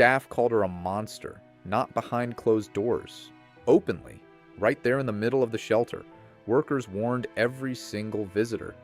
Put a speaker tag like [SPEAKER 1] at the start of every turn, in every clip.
[SPEAKER 1] Staff called her a monster, not behind closed doors, openly, right there in the middle of the shelter. Workers warned every single visitor,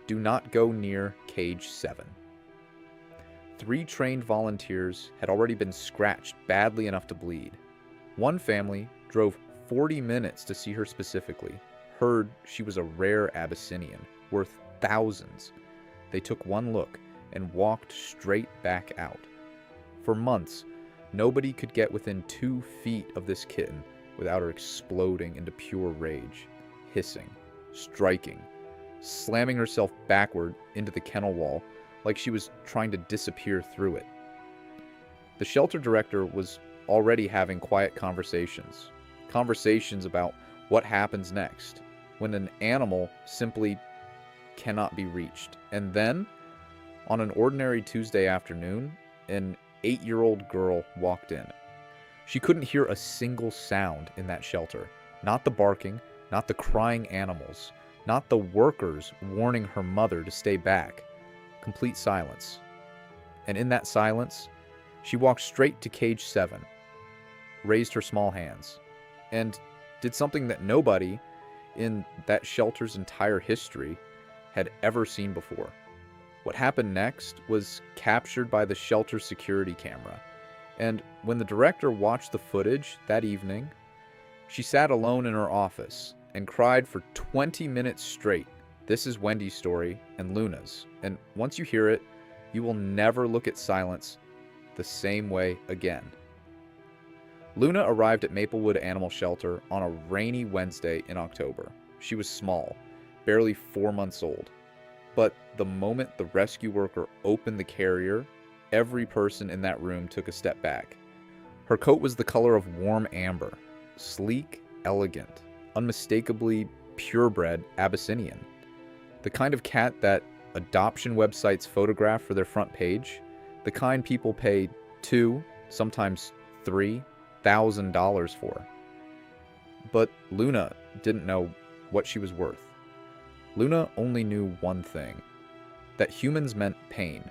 [SPEAKER 1] do not go near cage 7. 3 trained volunteers had already been scratched badly enough to bleed. One family drove 40 minutes to see her specifically, heard she was a rare Abyssinian, worth thousands. They took one look and walked straight back out. For months, nobody could get within 2 feet of this kitten without her exploding into pure rage, hissing, striking, slamming herself backward into the kennel wall like she was trying to disappear through it. The shelter director was already having quiet conversations about what happens next when an animal simply cannot be reached. And then, on an ordinary Tuesday afternoon, an 8-year-old girl walked in. She couldn't hear a single sound in that shelter. Not the barking, not the crying animals, not the workers warning her mother to stay back. Complete silence. And in that silence, she walked straight to cage 7, raised her small hands, and did something that nobody in that shelter's entire history had ever seen before. What happened next was captured by the shelter's security camera, and when the director watched the footage that evening, she sat alone in her office and cried for 20 minutes straight. This is Wendy's story and Luna's, and once you hear it, you will never look at silence the same way again. Luna arrived at Maplewood Animal Shelter on a rainy Wednesday in October. She was small, barely 4 months old. But the moment the rescue worker opened the carrier, every person in that room took a step back. Her coat was the color of warm amber, sleek, elegant, unmistakably purebred Abyssinian. The kind of cat that adoption websites photograph for their front page, the kind people pay $2, sometimes $3,000 for. But Luna didn't know what she was worth. Luna only knew one thing, that humans meant pain.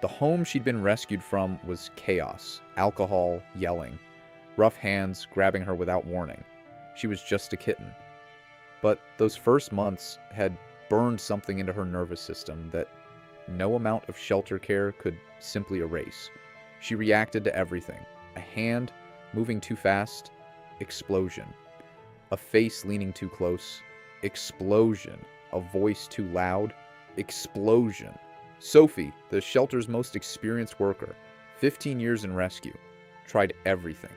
[SPEAKER 1] The home she'd been rescued from was chaos, alcohol, yelling, rough hands grabbing her without warning. She was just a kitten. But those first months had burned something into her nervous system that no amount of shelter care could simply erase. She reacted to everything. A hand moving too fast, explosion. A face leaning too close, explosion. A voice too loud, explosion. Sophie, the shelter's most experienced worker, 15 years in rescue, tried everything.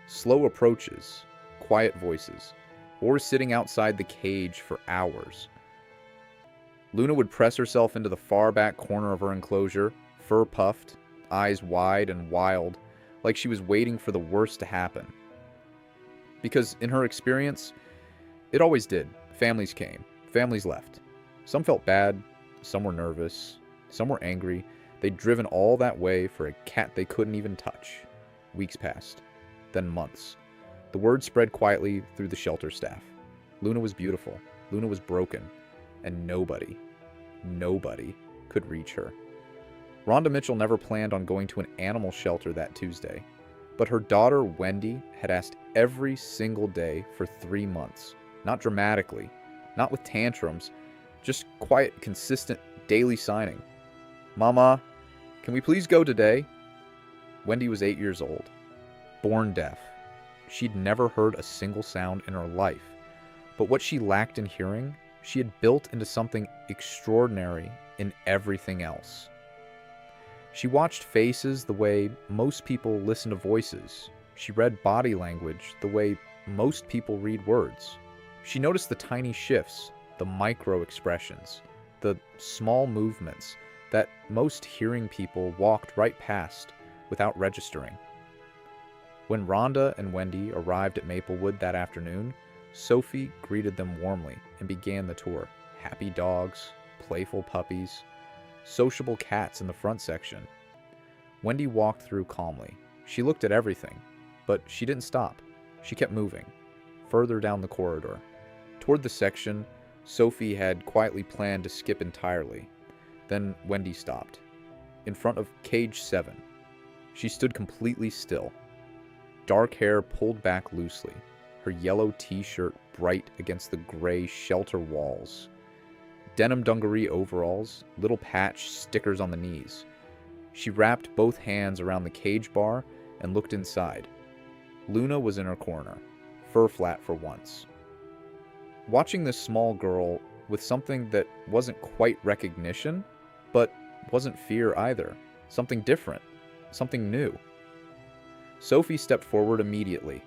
[SPEAKER 1] Slow approaches, quiet voices, or sitting outside the cage for hours. Luna would press herself into the far back corner of her enclosure, fur puffed, eyes wide and wild, like she was waiting for the worst to happen. Because in her experience, it always did. Families came. Families left. Some felt bad, some were nervous, some were angry. They'd driven all that way for a cat they couldn't even touch. Weeks passed, then months. The word spread quietly through the shelter staff. Luna was beautiful, Luna was broken, and nobody could reach her. Rhonda Mitchell never planned on going to an animal shelter that Tuesday, but her daughter Wendy had asked every single day for 3 months. Not dramatically, not with tantrums, just quiet, consistent, daily signing. "Mama, can we please go today?" Wendy was 8 years old, born deaf. She'd never heard a single sound in her life, but what she lacked in hearing, she had built into something extraordinary in everything else. She watched faces the way most people listen to voices. She read body language the way most people read words. She noticed the tiny shifts, the micro expressions, the small movements that most hearing people walked right past without registering. When Rhonda and Wendy arrived at Maplewood that afternoon, Sophie greeted them warmly and began the tour. Happy dogs, playful puppies, sociable cats in the front section. Wendy walked through calmly. She looked at everything, but she didn't stop. She kept moving, further down the corridor, toward the section Sophie had quietly planned to skip entirely. Then Wendy stopped, in front of cage 7. She stood completely still. Dark hair pulled back loosely, her yellow t-shirt bright against the gray shelter walls. Denim dungaree overalls, little patch stickers on the knees. She wrapped both hands around the cage bar and looked inside. Luna was in her corner, fur flat for once. Watching this small girl with something that wasn't quite recognition, but wasn't fear either. Something different. Something new. Sophie stepped forward immediately.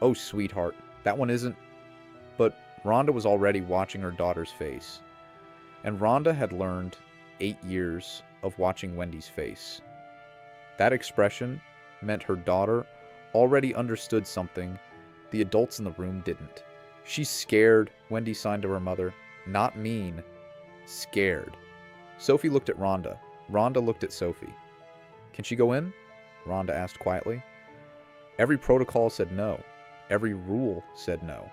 [SPEAKER 1] "Oh, sweetheart, that one isn't..." But Rhonda was already watching her daughter's face. And Rhonda had learned 8 years of watching Wendy's face. That expression meant her daughter already understood something the adults in the room didn't. "She's scared," Wendy signed to her mother. "Not mean. Scared." Sophie looked at Rhonda. Rhonda looked at Sophie. "Can she go in?" Rhonda asked quietly. Every protocol said no. Every rule said no.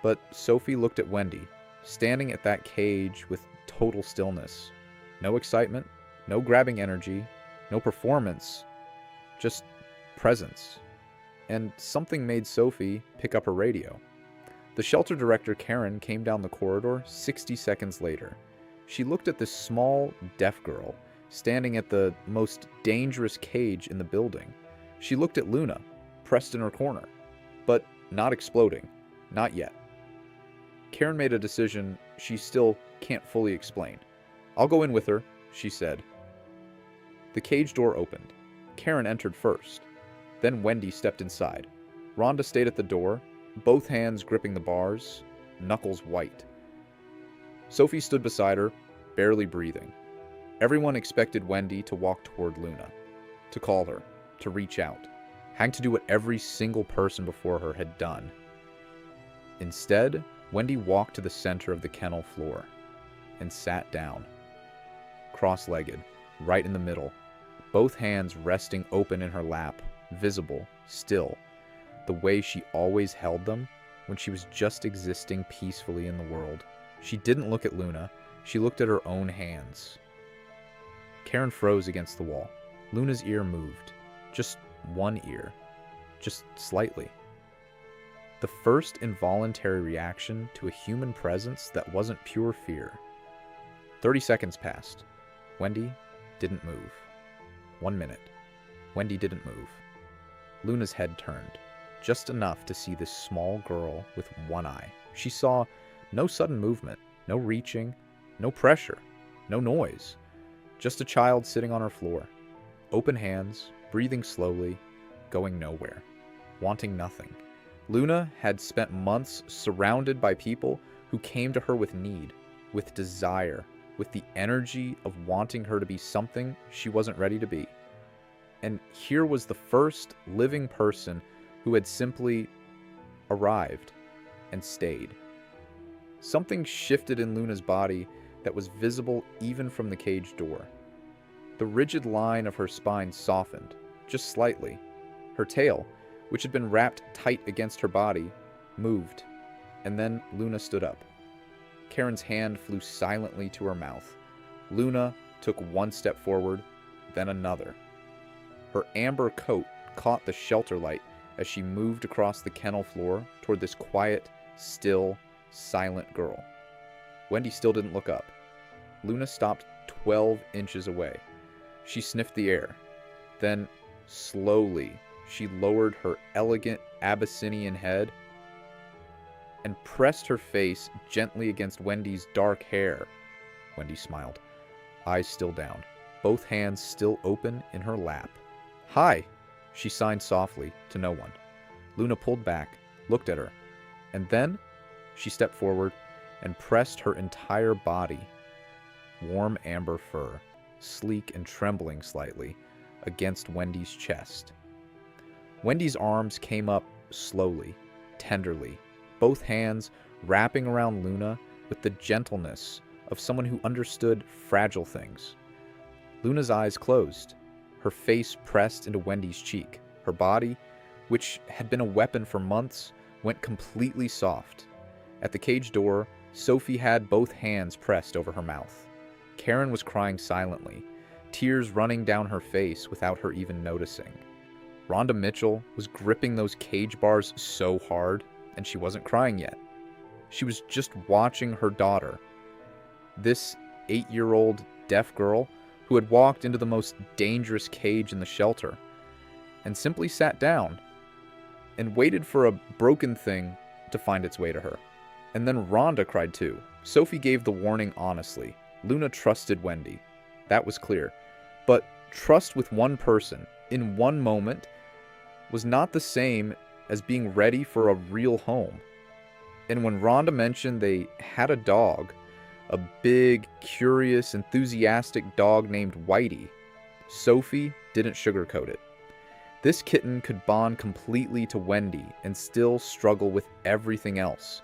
[SPEAKER 1] But Sophie looked at Wendy, standing at that cage with total stillness. No excitement, no grabbing energy, no performance, just presence. And something made Sophie pick up her radio. The shelter director, Karen, came down the corridor 60 seconds later. She looked at this small, deaf girl, standing at the most dangerous cage in the building. She looked at Luna, pressed in her corner, but not exploding. Not yet. Karen made a decision she still can't fully explain. "I'll go in with her," she said. The cage door opened. Karen entered first. Then Wendy stepped inside. Rhonda stayed at the door, both hands gripping the bars, knuckles white. Sophie stood beside her, barely breathing. Everyone expected Wendy to walk toward Luna, to call her, to reach out, having to do what every single person before her had done. Instead, Wendy walked to the center of the kennel floor and sat down, cross-legged, right in the middle, both hands resting open in her lap, visible, still, the way she always held them when she was just existing peacefully in the world. She didn't look at Luna, she looked at her own hands. Karen froze against the wall. Luna's ear moved. Just one ear. Just slightly. The first involuntary reaction to a human presence that wasn't pure fear. 30 seconds passed. Wendy didn't move. 1 minute. Wendy didn't move. Luna's head turned, just enough to see this small girl with one eye. She saw no sudden movement, no reaching, no pressure, no noise. Just a child sitting on her floor, open hands, breathing slowly, going nowhere, wanting nothing. Luna had spent months surrounded by people who came to her with need, with desire, with the energy of wanting her to be something she wasn't ready to be. And here was the first living person who had simply arrived and stayed. Something shifted in Luna's body that was visible even from the cage door. The rigid line of her spine softened, just slightly. Her tail, which had been wrapped tight against her body, moved, and then Luna stood up. Karen's hand flew silently to her mouth. Luna took one step forward, then another. Her amber coat caught the shelter light as she moved across the kennel floor toward this quiet, still, silent girl. Wendy still didn't look up. Luna stopped 12 inches away. She sniffed the air. Then, slowly, she lowered her elegant Abyssinian head and pressed her face gently against Wendy's dark hair. Wendy smiled, eyes still down, both hands still open in her lap. "Hi," she signed softly to no one. Luna pulled back, looked at her, and then she stepped forward and pressed her entire body, warm amber fur, sleek and trembling slightly, against Wendy's chest. Wendy's arms came up slowly, tenderly, both hands wrapping around Luna with the gentleness of someone who understood fragile things. Luna's eyes closed, her face pressed into Wendy's cheek. Her body, which had been a weapon for months, went completely soft. At the cage door, Sophie had both hands pressed over her mouth. Karen was crying silently. tears running down her face without her even noticing. Rhonda Mitchell was gripping those cage bars so hard, and she wasn't crying yet. She was just watching her daughter, this 8-year-old deaf girl who had walked into the most dangerous cage in the shelter, and simply sat down and waited for a broken thing to find its way to her. And then Rhonda cried too. Sophie gave the warning honestly. Luna trusted Wendy. That was clear. But trust with one person, in one moment, was not the same as being ready for a real home. And when Rhonda mentioned they had a dog, a big, curious, enthusiastic dog named Whitey, Sophie didn't sugarcoat it. This kitten could bond completely to Wendy and still struggle with everything else.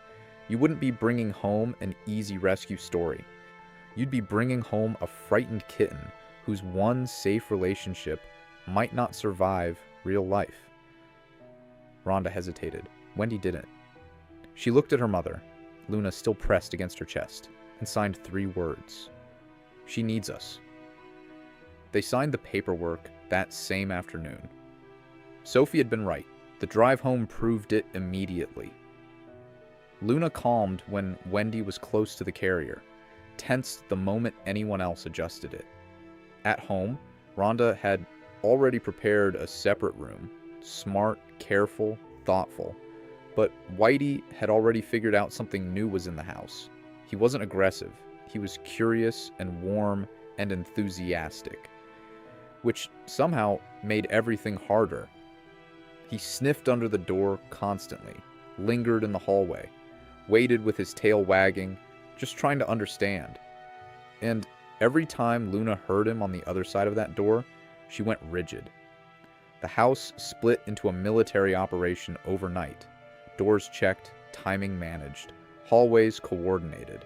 [SPEAKER 1] You wouldn't be bringing home an easy rescue story. You'd be bringing home a frightened kitten whose one safe relationship might not survive real life. Rhonda hesitated. Wendy didn't. She looked at her mother, Luna still pressed against her chest, and signed 3 words. She needs us. They signed the paperwork that same afternoon. Sophie had been right. The drive home proved it immediately. Luna calmed when Wendy was close to the carrier, tensed the moment anyone else adjusted it. At home, Rhonda had already prepared a separate room, smart, careful, thoughtful. But Whitey had already figured out something new was in the house. He wasn't aggressive. He was curious and warm and enthusiastic, which somehow made everything harder. He sniffed under the door constantly, lingered in the hallway, waited with his tail wagging, just trying to understand. And every time Luna heard him on the other side of that door, she went rigid. The house split into a military operation overnight. Doors checked, timing managed, hallways coordinated.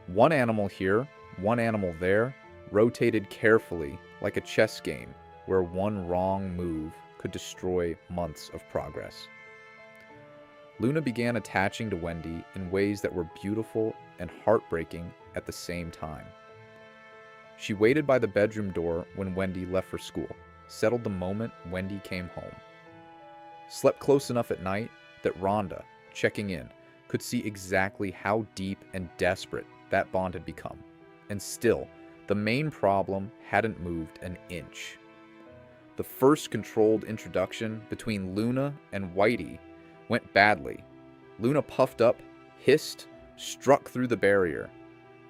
[SPEAKER 1] One animal here, one animal there, rotated carefully like a chess game where one wrong move could destroy months of progress. Luna began attaching to Wendy in ways that were beautiful and heartbreaking at the same time. She waited by the bedroom door when Wendy left for school, settled the moment Wendy came home. Slept close enough at night that Rhonda, checking in, could see exactly how deep and desperate that bond had become. And still, the main problem hadn't moved an inch. The first controlled introduction between Luna and Whitey went badly. Luna puffed up, hissed, struck through the barrier.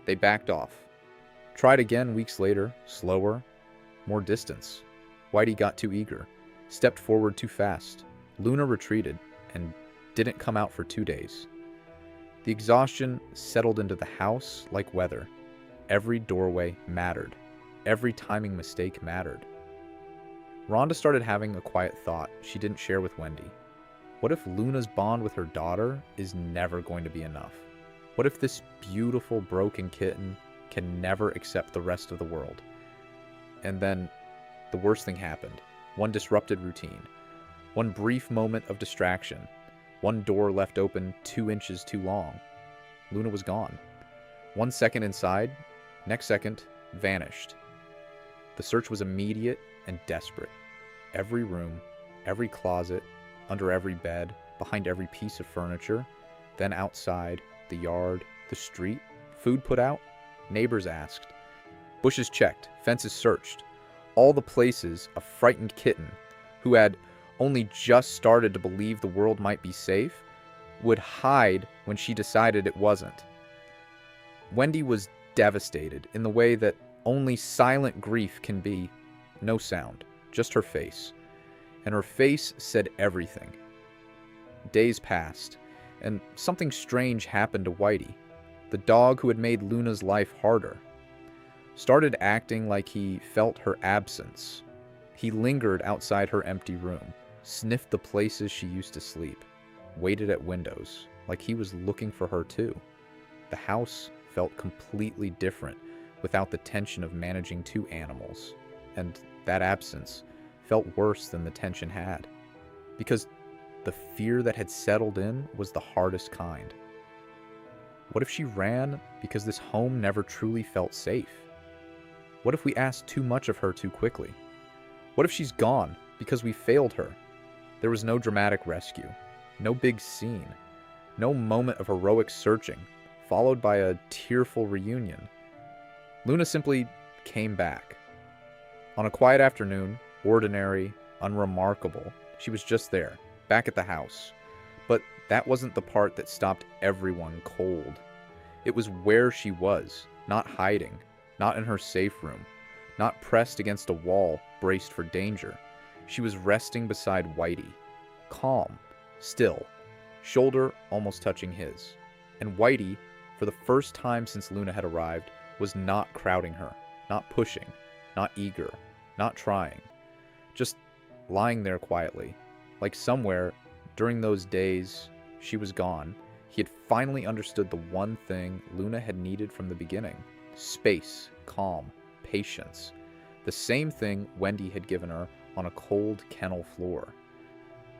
[SPEAKER 1] They backed off. Tried again weeks later, slower, more distance. Whitey got too eager, stepped forward too fast. Luna retreated and didn't come out for 2 days. The exhaustion settled into the house like weather. Every doorway mattered. Every timing mistake mattered. Rhonda started having a quiet thought she didn't share with Wendy. What if Luna's bond with her daughter is never going to be enough? What if this beautiful broken kitten can never accept the rest of the world? And then the worst thing happened. One disrupted routine. One brief moment of distraction. One door left open 2 inches too long. Luna was gone. 1 second inside, next second, vanished. The search was immediate and desperate. Every room, every closet, under every bed, behind every piece of furniture, then outside, the yard, the street, food put out, neighbors asked, bushes checked, fences searched, all the places a frightened kitten who had only just started to believe the world might be safe would hide when she decided it wasn't. Wendy was devastated in the way that only silent grief can be. No sound, just her face. And her face said everything. Days passed, and something strange happened to Whitey, the dog who had made Luna's life harder. Started acting like he felt her absence. He lingered outside her empty room, sniffed the places she used to sleep, waited at windows, like he was looking for her too. The house felt completely different without the tension of managing 2 animals, and that absence felt worse than the tension had, because the fear that had settled in was the hardest kind. What if she ran because this home never truly felt safe? What if we asked too much of her too quickly? What if she's gone because we failed her? There was no dramatic rescue, no big scene, no moment of heroic searching, followed by a tearful reunion. Luna simply came back. On a quiet afternoon, ordinary, unremarkable, she was just there, back at the house. But that wasn't the part that stopped everyone cold. It was where she was, not hiding, not in her safe room, not pressed against a wall, braced for danger. She was resting beside Whitey, calm, still, shoulder almost touching his. And Whitey, for the first time since Luna had arrived, was not crowding her, not pushing, not eager, not trying. Just lying there quietly, like somewhere during those days she was gone, he had finally understood the one thing Luna had needed from the beginning: space, calm, patience. The same thing Wendy had given her on a cold kennel floor.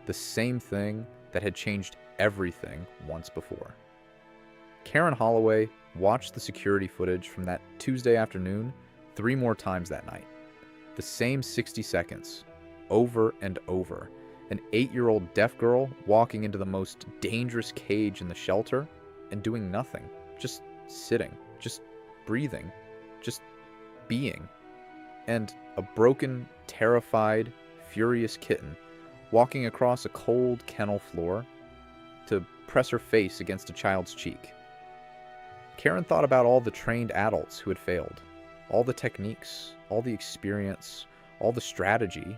[SPEAKER 1] The same thing that had changed everything once before. Karen Holloway watched the security footage from that Tuesday afternoon 3 more times that night. The same 60 seconds, over and over. An 8-year-old deaf girl walking into the most dangerous cage in the shelter and doing nothing. Just sitting, just breathing, just being. And a broken, terrified, furious kitten walking across a cold kennel floor to press her face against a child's cheek. Karen thought about all the trained adults who had failed, all the techniques, all the experience, all the strategy,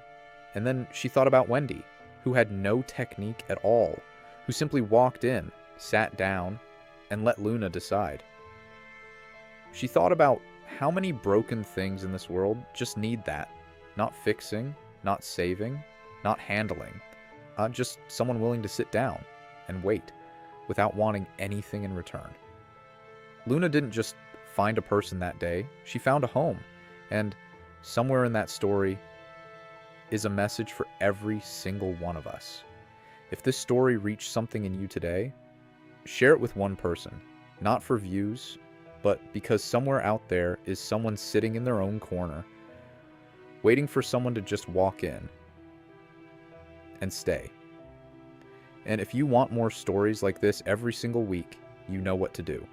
[SPEAKER 1] and then she thought about Wendy, who had no technique at all, who simply walked in, sat down, and let Luna decide. She thought about how many broken things in this world just need that. Not fixing, not saving, not handling. Just someone willing to sit down and wait without wanting anything in return. Luna didn't just find a person that day, she found a home. And somewhere in that story is a message for every single one of us. If this story reached something in you today, share it with one person, not for views, but because somewhere out there is someone sitting in their own corner, waiting for someone to just walk in and stay. And if you want more stories like this every single week, you know what to do.